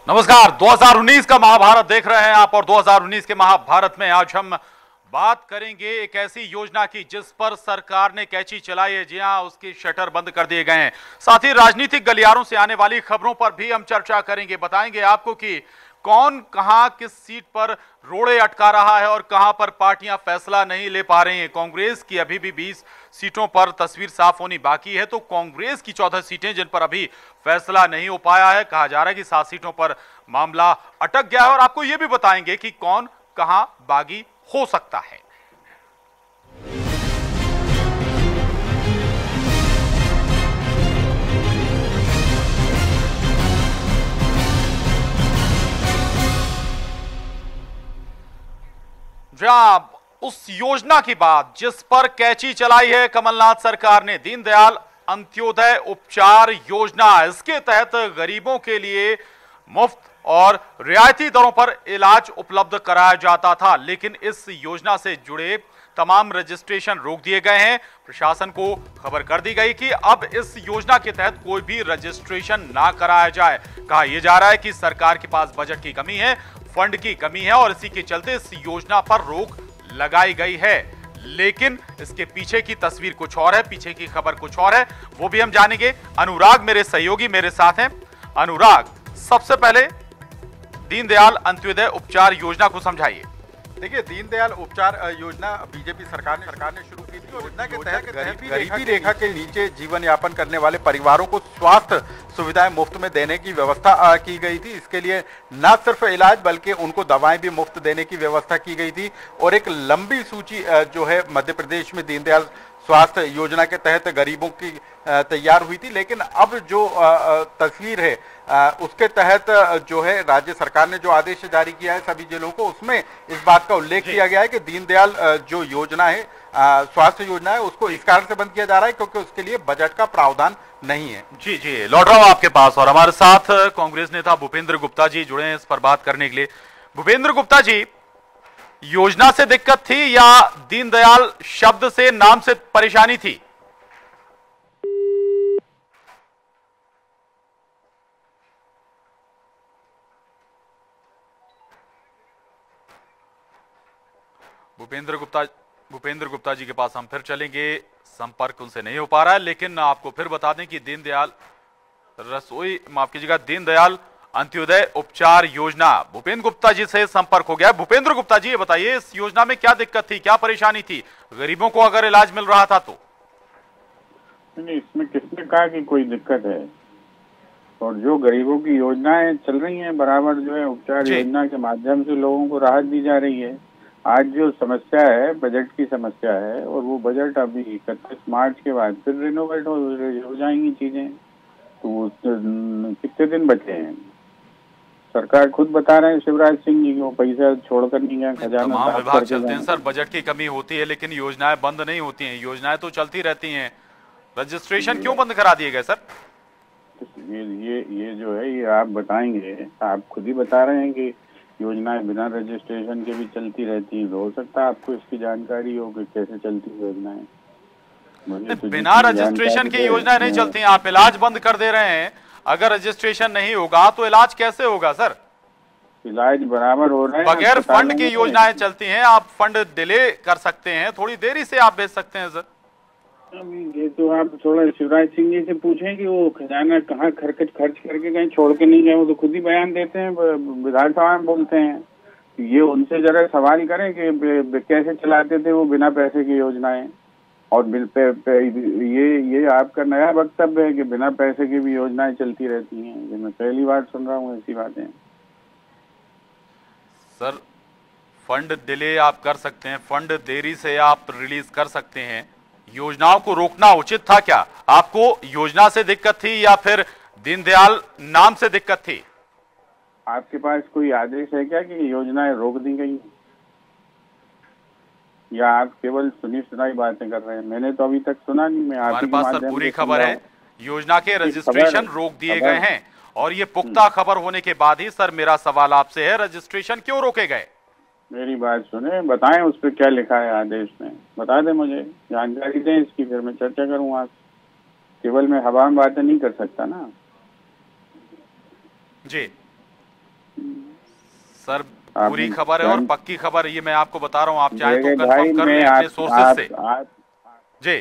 नमस्कार। 2019 का महाभारत देख रहे हैं आप और 2019 के महाभारत में आज हम बात करेंगे एक ऐसी योजना की जिस पर सरकार ने कैंची चलाई है। जी हां, उसके शटर बंद कर दिए गए हैं। साथ ही राजनीतिक गलियारों से आने वाली खबरों पर भी हम चर्चा करेंगे। बताएंगे आपको कि कौन कहां किस सीट पर रोड़े अटका रहा है और कहां पर पार्टियां फैसला नहीं ले पा रही हैं। कांग्रेस की अभी भी 20 सीटों पर तस्वीर साफ होनी बाकी है, तो कांग्रेस की 14 सीटें जिन पर अभी फैसला नहीं हो पाया है। कहा जा रहा है कि 7 सीटों पर मामला अटक गया है और आपको यह भी बताएंगे कि कौन कहां बागी हो सकता है। जहां उस योजना की बात जिस पर कैंची चलाई है कमलनाथ सरकार ने, दीनदयाल अंत्योदय उपचार योजना। इसके तहत गरीबों के लिए मुफ्त और रियायती दरों पर इलाज उपलब्ध कराया जाता था, लेकिन इस योजना से जुड़े तमाम रजिस्ट्रेशन रोक दिए गए हैं। प्रशासन को खबर कर दी गई कि अब इस योजना के तहत कोई भी रजिस्ट्रेशन ना कराया जाए। कहा यह जा रहा है कि सरकार के पास बजट की कमी है, फंड की कमी है और इसी के चलते इस योजना पर रोक लगाई गई है। लेकिन इसके पीछे की तस्वीर कुछ और है, पीछे की खबर कुछ और है, वो भी हम जानेंगे। अनुराग मेरे सहयोगी मेरे साथ हैं। अनुराग, सबसे पहले दीनदयाल अंत्योदय उपचार योजना को समझाइए। देखिए, दीनदयाल उपचार योजना बीजेपी सरकार ने शुरू की थी। योजना के तहत गरीबी रेखा के नीचे जीवन यापन करने वाले परिवारों को स्वास्थ्य सुविधाएं मुफ्त में देने की व्यवस्था की गई थी। इसके लिए न सिर्फ इलाज बल्कि उनको दवाएं भी मुफ्त देने की व्यवस्था की गई थी। और एक लंबी सूची जो है मध्य प्रदेश में दीनदयाल स्वास्थ्य योजना के तहत गरीबों की तैयार हुई थी। लेकिन अब जो तस्वीर है उसके तहत जो है राज्य सरकार ने जो आदेश जारी किया है सभी जिलों को, उसमें इस बात का उल्लेख किया गया है कि दीनदयाल जो योजना है स्वास्थ्य योजना है उसको इस कारण से बंद किया जा रहा है क्योंकि उसके लिए बजट का प्रावधान नहीं है। जी जी, लौट रहा हूं आपके पास और हमारे साथ कांग्रेस नेता भूपेंद्र गुप्ता जी जुड़े हैं इस पर बात करने के लिए। भूपेंद्र गुप्ता जी, योजना से दिक्कत थी या दीनदयाल शब्द से नाम से परेशानी थी? भूपेंद्र गुप्ता जी के पास हम फिर चलेंगे। संपर्क उनसे नहीं हो पा रहा है, लेकिन आपको फिर बता दें कि दीनदयाल दीनदयाल अंत्योदय उपचार योजना, भूपेंद्र गुप्ता जी से संपर्क हो गया। भूपेंद्र गुप्ता जी, ये बताइए इस योजना में क्या दिक्कत थी, क्या परेशानी थी? गरीबों को अगर इलाज मिल रहा था तो? नहीं, इसमें किसने कहा कि कोई दिक्कत है? और जो गरीबों की योजनाएं चल रही हैं बराबर जो है उपचार योजना के माध्यम से लोगों को राहत दी जा रही है। आज जो समस्या है बजट की समस्या है और वो बजट अभी 31 मार्च के बाद फिर रिनोवेट हो जाएंगी चीजें, तो कितने दिन बचे हैं? सरकार खुद बता रहे हैं शिवराज सिंह जी वो पैसा छोड़कर नहीं गए, खजाना तमाम विभाग चलते हैं सर, बजट की कमी होती है लेकिन योजनाएं बंद नहीं होती हैं, योजनाएं तो चलती रहती हैं। रजिस्ट्रेशन क्यों बंद करा दिए गए सर? ये जो है ये आप बताएंगे, आप खुद ही बता रहे हैं कि योजनाएं बिना रजिस्ट्रेशन के भी चलती रहती हैं। हो सकता है आपको इसकी जानकारी हो कि कैसे चलती योजनाएं। तो बिना रजिस्ट्रेशन की योजनाएं नहीं चलती हैं। आप इलाज बंद कर दे रहे हैं, अगर रजिस्ट्रेशन नहीं होगा तो इलाज कैसे होगा सर? इलाज बराबर हो रहा है, बगैर फंड की योजनाएं चलती हैं। आप फंड डिले कर सकते हैं, थोड़ी देरी से आप भेज सकते हैं सर। ये तो आप थोड़ा शिवराज सिंह जी से पूछें कि वो खजाना कहाँ खर्च करके कहीं छोड़ के नहीं गए। वो तो खुद ही बयान देते हैं, विधानसभा में बोलते हैं। ये उनसे जरा सवाल करें कि कैसे चलाते थे वो बिना पैसे की योजनाएं। और ये आपका नया वक्तव्य है कि बिना पैसे की भी योजनाएं चलती रहती हैं। ये मैं पहली बार सुन रहा हूँ ऐसी बातें। सर, फंड डिले आप कर सकते हैं, फंड देरी से आप रिलीज कर सकते हैं। योजनाओं को रोकना उचित था क्या? आपको योजना से दिक्कत थी या फिर दीनदयाल नाम से दिक्कत थी? आपके पास कोई आदेश है क्या कि योजनाएं रोक दी गई, या आप केवल सुनी सुनाई बातें कर रहे हैं? मैंने तो अभी तक सुना नहीं। मैं हमारे पास सर पूरी खबर है, योजना के रजिस्ट्रेशन रोक दिए गए हैं और ये पुख्ता खबर होने के बाद ही सर मेरा सवाल आपसे है, रजिस्ट्रेशन क्यों रोके गए? मेरी बात सुने, बताएं उस पर क्या लिखा है आदेश में, बता दें मुझे, जानकारी दें इसकी, फिर मैं चर्चा करूँ। आज केवल मैं हवा में बातें नहीं कर सकता ना। जी सर पूरी खबर है और पक्की खबर, ये मैं आपको बता रहा हूँ, आप चाहे तो कंफर्म कर लें अपने सोर्सेज से। जी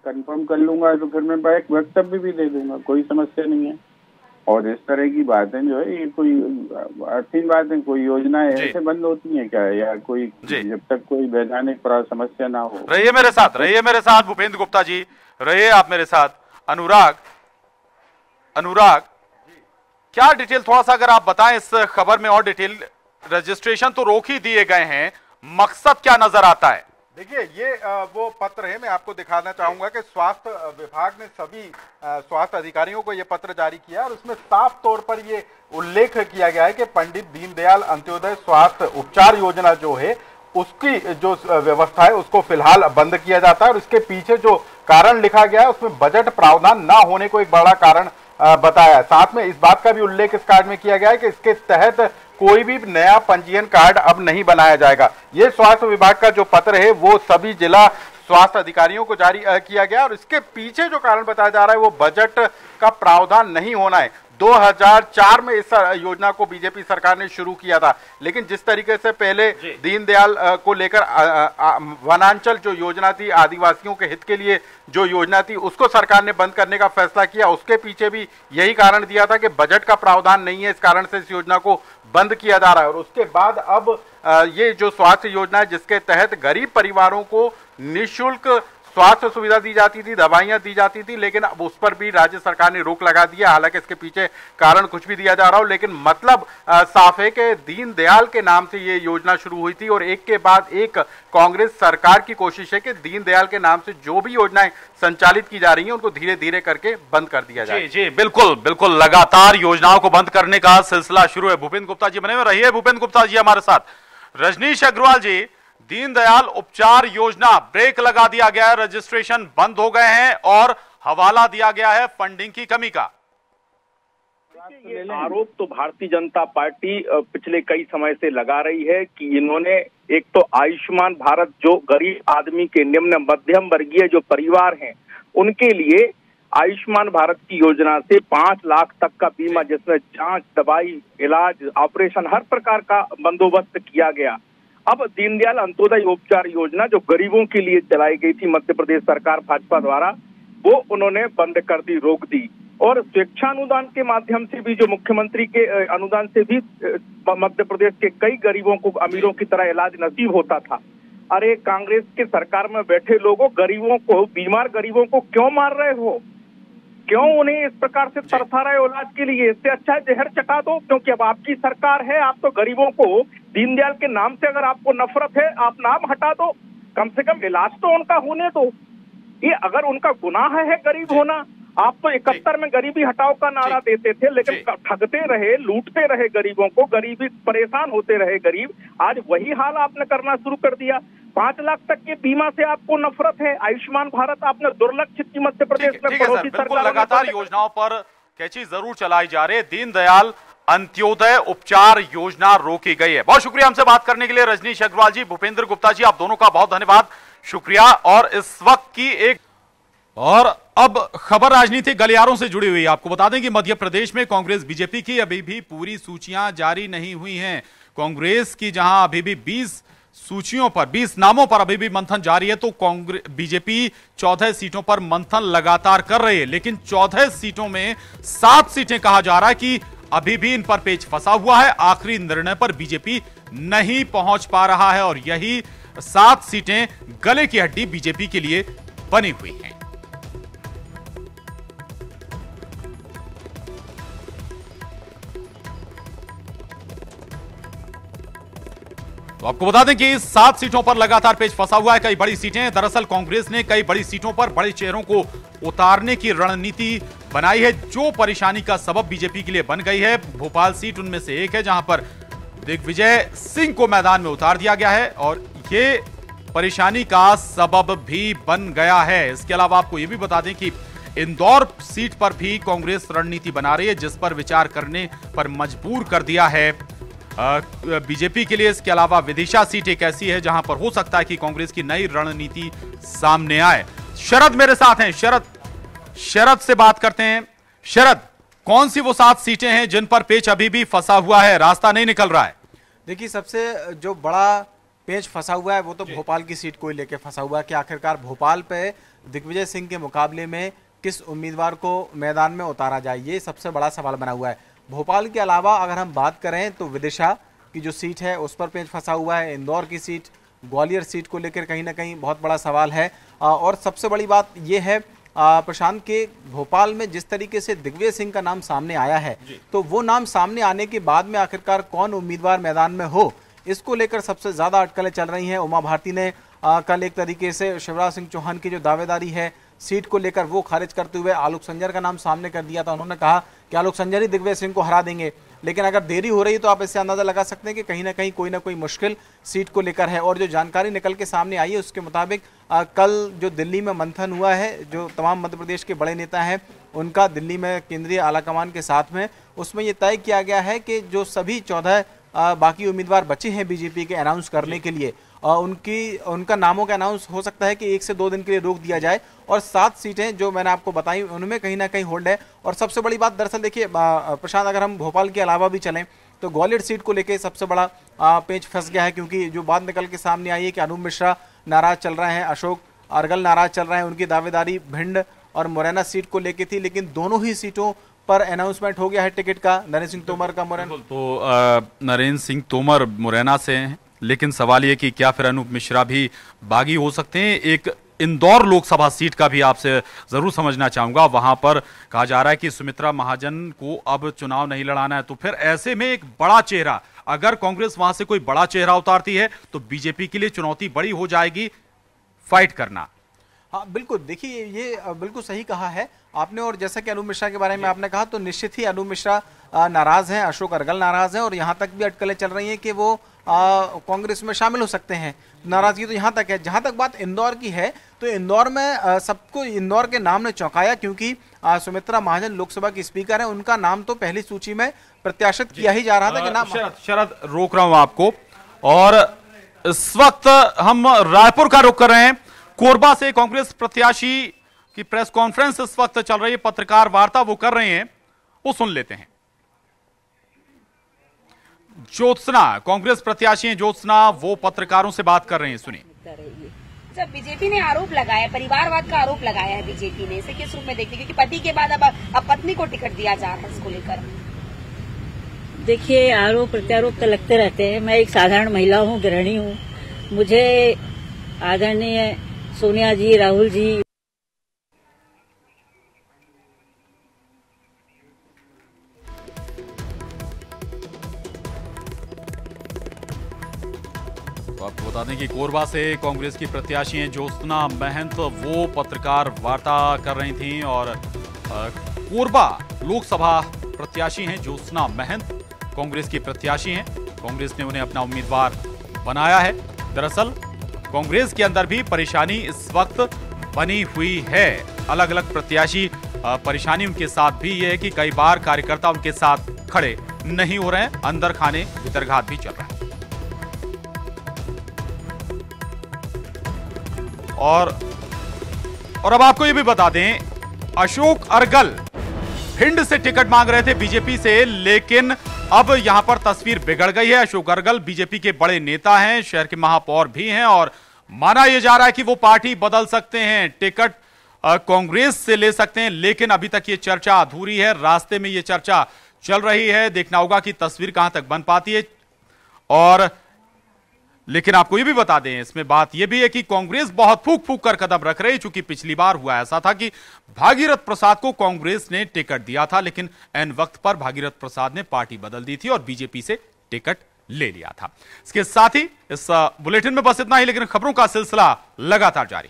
कंफर्म कर लूंगा तो फिर मैं एक वक्तव्य भी दे दूंगा, कोई समस्या नहीं है। और इस तरह की बातें जो है ये कोई अर्थहीन बातें, कोई योजनाएं ऐसे बंद होती हैं क्या यार? कोई जब तक कोई वैधानिक समस्या ना हो। रहिए मेरे साथ भूपेंद्र गुप्ता जी, रहिए आप मेरे साथ। अनुराग क्या डिटेल थोड़ा सा अगर आप बताएं इस खबर में और डिटेल। रजिस्ट्रेशन तो रोक ही दिए गए हैं, मकसद क्या नजर आता है? देखिए ये वो पत्र है, मैं आपको दिखाना चाहूंगा कि स्वास्थ्य विभाग ने सभी स्वास्थ्य अधिकारियों को ये पत्र जारी किया और उसमें साफ तौर पर ये उल्लेख किया गया है कि पंडित दीनदयाल अंत्योदय स्वास्थ्य उपचार योजना जो है उसकी जो व्यवस्था है उसको फिलहाल बंद किया जाता है। और उसके पीछे जो कारण लिखा गया है उसमें बजट प्रावधान ना होने को एक बड़ा कारण बताया। साथ में इस बात का भी उल्लेख इस कार्ड में किया गया है कि इसके तहत कोई भी नया पंजीयन कार्ड अब नहीं बनाया जाएगा। ये स्वास्थ्य विभाग का जो पत्र है वो सभी जिला स्वास्थ्य अधिकारियों को जारी किया गया और इसके पीछे जो कारण बताया जा रहा है वो बजट का प्रावधान नहीं होना है। 2004 में इस योजना को बीजेपी सरकार ने शुरू किया था, लेकिन जिस तरीके से पहले दीनदयाल को लेकर वनांचल जो योजना थी, आदिवासियों के हित के लिए जो योजना थी, उसको सरकार ने बंद करने का फैसला किया। उसके पीछे भी यही कारण दिया था कि बजट का प्रावधान नहीं है, इस कारण से इस योजना को बंद किया जा रहा है। और उसके बाद अब ये जो स्वास्थ्य योजना है जिसके तहत गरीब परिवारों को निःशुल्क स्वास्थ्य सुविधा दी जाती थी, दवाइयां दी जाती थी, लेकिन अब उस पर भी राज्य सरकार ने रोक लगा दिया। हालांकि इसके पीछे कारण कुछ भी दिया जा रहा हो, लेकिन मतलब साफ है कि दीनदयाल के नाम से ये योजना शुरू हुई थी और एक के बाद एक कांग्रेस सरकार की कोशिश है कि दीनदयाल के नाम से जो भी योजनाएं संचालित की जा रही हैं उनको धीरे धीरे करके बंद कर दिया जाए। जी बिल्कुल लगातार योजनाओं को बंद करने का सिलसिला शुरू है। भूपेंद्र गुप्ता जी बने हुए रहिए। भूपेंद्र गुप्ता जी हमारे साथ। रजनीश अग्रवाल जी, दीनदयाल उपचार योजना ब्रेक लगा दिया गया है, रजिस्ट्रेशन बंद हो गए हैं और हवाला दिया गया है फंडिंग की कमी का। ये आरोप तो भारतीय जनता पार्टी पिछले कई समय से लगा रही है कि इन्होंने एक तो आयुष्मान भारत, जो गरीब आदमी के निम्न मध्यम वर्गीय जो परिवार हैं उनके लिए आयुष्मान भारत की योजना से 5 लाख तक का बीमा, जिसमें जांच, दवाई, इलाज, ऑपरेशन, हर प्रकार का बंदोबस्त किया गया। अब दीनदयाल अंत्योदय उपचार योजना जो गरीबों के लिए चलाई गई थी मध्य प्रदेश सरकार भाजपा द्वारा, वो उन्होंने बंद कर दी, रोक दी। और स्वेच्छानुदान के माध्यम से भी, जो मुख्यमंत्री के अनुदान से भी मध्य प्रदेश के कई गरीबों को अमीरों की तरह इलाज नसीब होता था। अरे कांग्रेस के सरकार में बैठे लोगों, गरीबों को, बीमार गरीबों को क्यों मार रहे हो? क्यों उन्हें इस प्रकार से तरसा रहे हो इलाज के लिए? इससे अच्छा है जहर चटा दो, क्योंकि अब आपकी सरकार है। आप तो गरीबों को, दीनदयाल के नाम से अगर आपको नफरत है, आप नाम हटा दो, कम से कम इलाज तो उनका होने दो। ये अगर उनका गुनाह है गरीब होना, आप तो 71 में गरीबी हटाओ का नारा देते थे, लेकिन ठगते रहे, लूटते रहे गरीबों को, गरीबी परेशान होते रहे गरीब। आज वही हाल आपने करना शुरू कर दिया। 5 लाख तक के बीमा से आपको नफरत है। आयुष्मान भारत आपने दुर्लक्षित की मध्य प्रदेश में पड़ोसी सरकार। लगातार योजनाओं पर कैची जरूर चलाई जा रही है। दीनदयाल अंत्योदय उपचार योजना रोकी गई है। बहुत शुक्रिया हमसे बात करने के लिए रजनीश अग्रवाल जी, भूपेंद्र गुप्ता जी, आप दोनों का बहुत धन्यवाद, शुक्रिया। और इस वक्त की एक और अब खबर राजनीतिक गलियारों से जुड़ी हुई। आपको बता दें कि मध्य प्रदेश में कांग्रेस बीजेपी की अभी भी पूरी सूचियां जारी नहीं हुई हैं। कांग्रेस की जहां अभी भी 20 सूचियों पर, 20 नामों पर अभी भी मंथन जारी है, तो कांग्रेस बीजेपी 14 सीटों पर मंथन लगातार कर रही है। लेकिन 14 सीटों में 7 सीटें कहा जा रहा है कि अभी भी इन पर पेच फंसा हुआ है, आखिरी निर्णय पर बीजेपी नहीं पहुंच पा रहा है और यही 7 सीटें गले की हड्डी बीजेपी के लिए बनी हुई हैं। तो आपको बता दें कि 7 सीटों पर लगातार पेच फंसा हुआ है। कई बड़ी सीटें, दरअसल कांग्रेस ने कई बड़ी सीटों पर बड़े चेहरों को उतारने की रणनीति बनाई है, जो परेशानी का सबब बीजेपी के लिए बन गई है। भोपाल सीट उनमें से एक है, जहां पर दिग्विजय सिंह को मैदान में उतार दिया गया है और ये परेशानी का सबब भी बन गया है। इसके अलावा आपको यह भी बता दें कि इंदौर सीट पर भी कांग्रेस रणनीति बना रही है, जिस पर विचार करने पर मजबूर कर दिया है बीजेपी के लिए। इसके अलावा विदिशा सीट एक ऐसी है जहां पर हो सकता है कि कांग्रेस की नई रणनीति सामने आए। शरद मेरे साथ हैं, शरद से बात करते हैं। शरद, कौन सी वो 7 सीटें हैं जिन पर पेच अभी भी फंसा हुआ है, रास्ता नहीं निकल रहा है? देखिए, सबसे जो बड़ा पेच फंसा हुआ है वो तो भोपाल की सीट को ही लेके फंसा हुआ है कि आखिरकार भोपाल पे दिग्विजय सिंह के मुकाबले में किस उम्मीदवार को मैदान में उतारा जाए, ये सबसे बड़ा सवाल बना हुआ है। भोपाल के अलावा अगर हम बात करें तो विदिशा की जो सीट है उस पर पेच फंसा हुआ है। इंदौर की सीट, ग्वालियर सीट को लेकर कहीं ना कहीं बहुत बड़ा सवाल है। और सबसे बड़ी बात यह है प्रशांत के भोपाल में जिस तरीके से दिग्विजय सिंह का नाम सामने आया है, तो वो नाम सामने आने के बाद में आखिरकार कौन उम्मीदवार मैदान में हो, इसको लेकर सबसे ज्यादा अटकलें चल रही हैं। उमा भारती ने कल एक तरीके से शिवराज सिंह चौहान की जो दावेदारी है सीट को लेकर वो खारिज करते हुए आलोक संजर का नाम सामने कर दिया था। उन्होंने कहा कि आलोक संजर ही दिग्विजय सिंह को हरा देंगे, लेकिन अगर देरी हो रही तो आप इससे अंदाजा लगा सकते हैं कि कहीं ना कोई मुश्किल सीट को लेकर है। और जो जानकारी निकल के सामने आई है उसके मुताबिक कल जो दिल्ली में मंथन हुआ है, जो तमाम मध्य प्रदेश के बड़े नेता हैं उनका दिल्ली में केंद्रीय आलाकमान के साथ में, उसमें यह तय किया गया है कि जो सभी 14 बाकी उम्मीदवार बचे हैं बीजेपी के अनाउंस करने के लिए, उनका नामों का अनाउंस हो सकता है कि 1 से 2 दिन के लिए रोक दिया जाए। और 7 सीटें जो मैंने आपको बताई उनमें कहीं ना कहीं होल्ड है। और सबसे बड़ी बात दरअसल देखिए प्रशांत, अगर हम भोपाल के अलावा भी चलें तो ग्वालियर सीट को लेकर सबसे बड़ा पेच फंस गया है, क्योंकि जो बात निकल के सामने आई है कि अनूप मिश्रा नाराज चल रहे हैं, अशोक अर्गल नाराज चल रहे हैं। उनकी दावेदारी भिंड और मुरैना सीट को लेकर थी, लेकिन दोनों ही सीटों पर अनाउंसमेंट हो गया है टिकट का। नरेंद्र सिंह तोमर का मुरैना, तो नरेंद्र सिंह तोमर मुरैना से हैं, लेकिन सवाल ये कि क्या फिर अनूप मिश्रा भी बागी हो सकते हैं? एक इंदौर लोकसभा सीट का भी आपसे जरूर समझना चाहूंगा। वहां पर कहा जा रहा है कि सुमित्रा महाजन को अब चुनाव नहीं लड़ाना है, तो फिर ऐसे में एक बड़ा चेहरा, अगर कांग्रेस वहां से कोई बड़ा चेहरा उतारती है तो बीजेपी के लिए चुनौती बड़ी हो जाएगी फाइट करना। हाँ बिल्कुल, देखिए ये बिल्कुल सही कहा है आपने। और जैसा कि अनूप मिश्रा के बारे में आपने कहा, तो निश्चित ही अनूप मिश्रा नाराज हैं, अशोक अर्गल नाराज हैं, और यहाँ तक भी अटकलें चल रही हैं कि वो कांग्रेस में शामिल हो सकते हैं। नाराजगी तो यहाँ तक है। जहाँ तक बात इंदौर की है, तो इंदौर में सबको इंदौर के नाम ने चौंकाया, क्योंकि सुमित्रा महाजन लोकसभा की स्पीकर है, उनका नाम तो पहली सूची में प्रत्याशित किया ही जा रहा था कि नाम। शरद रोक रहा हूं आपको, और इस वक्त हम रायपुर का रुख कर रहे हैं। कोरबा से कांग्रेस प्रत्याशी की प्रेस कॉन्फ्रेंस इस वक्त चल रही है, पत्रकार वार्ता वो कर रहे हैं, वो सुन लेते हैं। ज्योत्सना, कांग्रेस प्रत्याशी हैं ज्योत्सना, वो पत्रकारों से बात कर रहे हैं, सुनिए। जब बीजेपी ने आरोप लगाया, परिवारवाद का आरोप लगाया है बीजेपी ने, इसे किस रूप में देखते हैं? क्योंकि पति के बाद अब पत्नी को टिकट दिया जा रहा है, इसको लेकर। देखिए, आरोप प्रत्यारोप तो लगते रहते हैं। मैं एक साधारण महिला हूँ, गृहिणी हूँ। मुझे आदरणीय सोनिया जी, राहुल जी, आपको बता दें कि कोरबा से कांग्रेस की प्रत्याशी हैं ज्योत्सना महंत, वो पत्रकार वार्ता कर रही थीं। और कोरबा लोकसभा प्रत्याशी हैं ज्योत्सना महंत, कांग्रेस की प्रत्याशी हैं। कांग्रेस ने उन्हें अपना उम्मीदवार बनाया है। दरअसल कांग्रेस के अंदर भी परेशानी इस वक्त बनी हुई है। अलग अलग प्रत्याशी, परेशानी उनके साथ भी ये है कि कई बार कार्यकर्ता उनके साथ खड़े नहीं हो रहे हैं, अंदर खाने भीतरघात भी चल रहा है। और अब आपको ये भी बता दें, अशोक अर्गल भिंड से टिकट मांग रहे थे बीजेपी से, लेकिन अब यहां पर तस्वीर बिगड़ गई है। अशोक अर्गल बीजेपी के बड़े नेता हैं, शहर के महापौर भी हैं, और माना यह जा रहा है कि वो पार्टी बदल सकते हैं, टिकट कांग्रेस से ले सकते हैं। लेकिन अभी तक ये चर्चा अधूरी है, रास्ते में ये चर्चा चल रही है। देखना होगा कि तस्वीर कहां तक बन पाती है। और लेकिन आपको ये भी बता दें, इसमें बात यह भी है कि कांग्रेस बहुत फूक फूक कर कदम रख रही है, चूंकि पिछली बार हुआ ऐसा था कि भागीरथ प्रसाद को कांग्रेस ने टिकट दिया था, लेकिन एन वक्त पर भागीरथ प्रसाद ने पार्टी बदल दी थी और बीजेपी से टिकट ले लिया था। इसके साथ ही इस बुलेटिन में बस इतना ही, लेकिन खबरों का सिलसिला लगातार जारी।